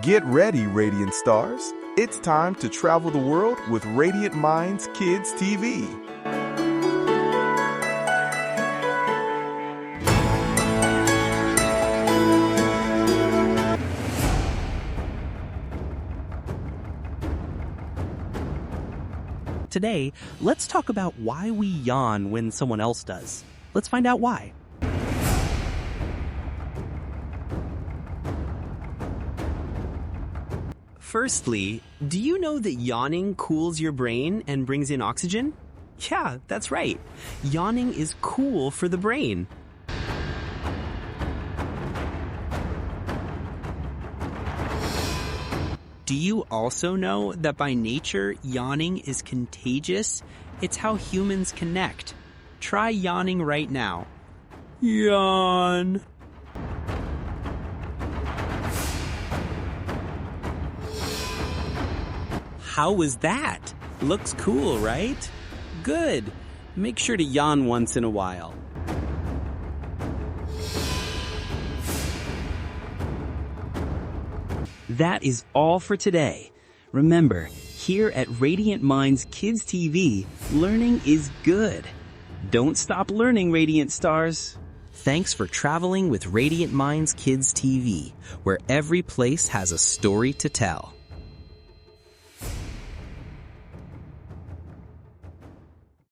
Get ready, Radiant Stars. It's time to travel the world with Radiant Minds Kids TV. Today, let's talk about why we yawn when someone else does. Let's find out why. Firstly, do you know that yawning cools your brain and brings in oxygen? Yeah, that's right. Yawning is cool for the brain. Do you also know that by nature, yawning is contagious? It's how humans connect. Try yawning right now. Yawn. How was that? Looks cool, right? Good. Make sure to yawn once in a while. That is all for today. Remember, here at Radiant Minds Kids TV, learning is good. Don't stop learning, Radiant Stars. Thanks for traveling with Radiant Minds Kids TV, where every place has a story to tell.